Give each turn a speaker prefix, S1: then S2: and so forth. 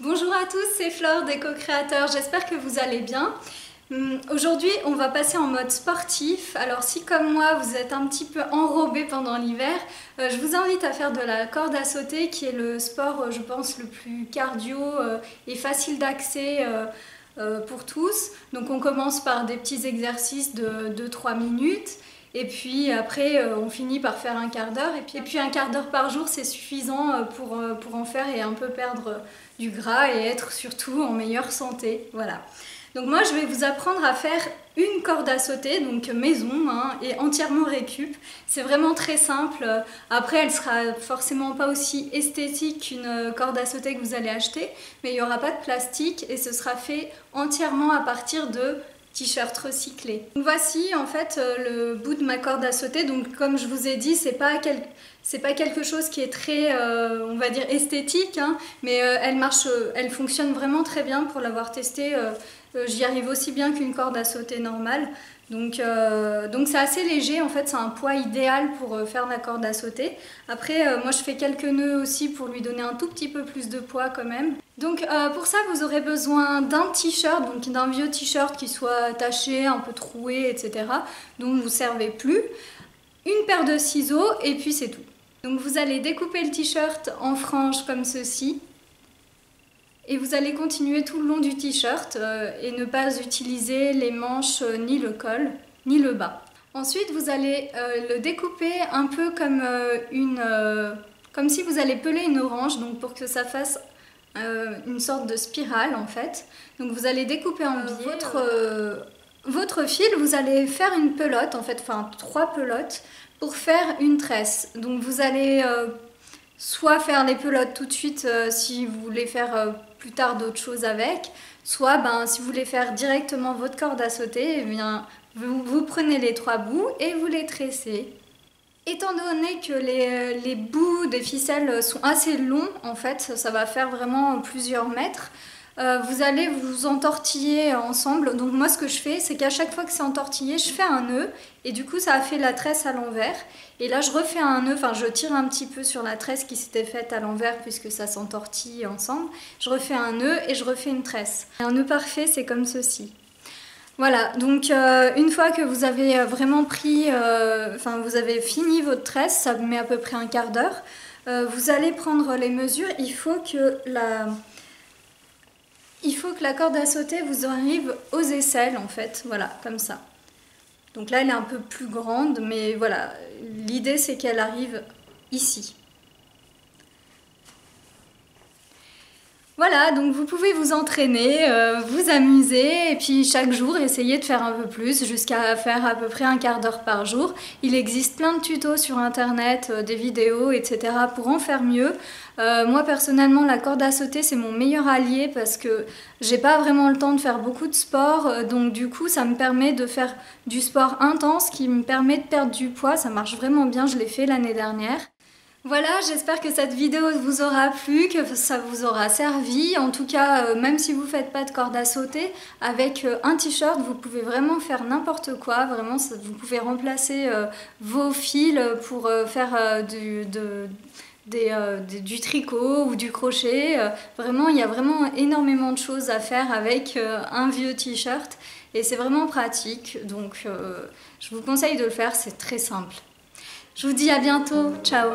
S1: Bonjour à tous, c'est Flore d'Eco-Créateur, j'espère que vous allez bien. Aujourd'hui, on va passer en mode sportif. Alors si comme moi, vous êtes un petit peu enrobé pendant l'hiver, je vous invite à faire de la corde à sauter qui est le sport, je pense, le plus cardio et facile d'accès pour tous. Donc on commence par des petits exercices de 2-3 minutes. Et puis après, on finit par faire un quart d'heure. Et puis un quart d'heure par jour, c'est suffisant pour en faire et un peu perdre du gras et être surtout en meilleure santé. Voilà. Donc moi, je vais vous apprendre à faire une corde à sauter, donc maison, et entièrement récup. C'est vraiment très simple. Après, elle sera forcément pas aussi esthétique qu'une corde à sauter que vous allez acheter, mais il n'y aura pas de plastique et ce sera fait entièrement à partir de t-shirt recyclé. Donc voici en fait le bout de ma corde à sauter. Donc comme je vous ai dit, c'est pas quelque chose qui est très on va dire esthétique, mais elle fonctionne vraiment très bien. Pour l'avoir testé, j'y arrive aussi bien qu'une corde à sauter normale. Donc c'est assez léger, en fait c'est un poids idéal pour faire la corde à sauter. Après moi je fais quelques nœuds aussi pour lui donner un tout petit peu plus de poids quand même. Donc pour ça vous aurez besoin d'un t-shirt, donc d'un vieux t-shirt qui soit taché, un peu troué, etc. dont vous ne vous servez plus. Une paire de ciseaux et puis c'est tout. Donc vous allez découper le t-shirt en franges comme ceci. Et vous allez continuer tout le long du t-shirt et ne pas utiliser les manches, ni le col, ni le bas. Ensuite, vous allez le découper un peu comme comme si vous allez peler une orange, donc pour que ça fasse une sorte de spirale en fait. Donc vous allez découper en biais. Votre fil, vous allez faire une pelote, en fait, enfin 3 pelotes pour faire une tresse. Donc vous allez soit faire les pelotes tout de suite si vous voulez faire plus tard d'autres choses avec, soit si vous voulez faire directement votre corde à sauter, eh bien, vous prenez les 3 bouts et vous les tressez. Étant donné que les bouts des ficelles sont assez longs, en fait, ça va faire vraiment plusieurs mètres, vous allez vous entortiller ensemble. Donc moi ce que je fais, c'est qu'à chaque fois que c'est entortillé, je fais un nœud et du coup ça a fait la tresse à l'envers. Et là je refais un nœud, enfin je tire un petit peu sur la tresse qui s'était faite à l'envers puisque ça s'entortille ensemble. Je refais un nœud et je refais une tresse. Un nœud parfait, c'est comme ceci. Voilà, donc une fois que vous avez vraiment vous avez fini votre tresse, ça met à peu près un quart d'heure, vous allez prendre les mesures. Il faut que la corde à sauter vous arrive aux aisselles en fait, voilà, comme ça. Donc là elle est un peu plus grande, mais voilà, l'idée c'est qu'elle arrive ici. Voilà, donc vous pouvez vous entraîner, vous amuser et puis chaque jour essayer de faire un peu plus jusqu'à faire à peu près un quart d'heure par jour. Il existe plein de tutos sur internet, des vidéos, etc. pour en faire mieux. Moi personnellement la corde à sauter c'est mon meilleur allié parce que j'ai pas vraiment le temps de faire beaucoup de sport, donc du coup ça me permet de faire du sport intense qui me permet de perdre du poids. Ça marche vraiment bien, je l'ai fait l'année dernière. Voilà, j'espère que cette vidéo vous aura plu, que ça vous aura servi. En tout cas, même si vous ne faites pas de corde à sauter, avec un t-shirt, vous pouvez vraiment faire n'importe quoi. Vraiment, vous pouvez remplacer vos fils pour faire du tricot ou du crochet. Vraiment, il y a vraiment énormément de choses à faire avec un vieux t-shirt. Et c'est vraiment pratique, donc je vous conseille de le faire, c'est très simple. Je vous dis à bientôt, ciao!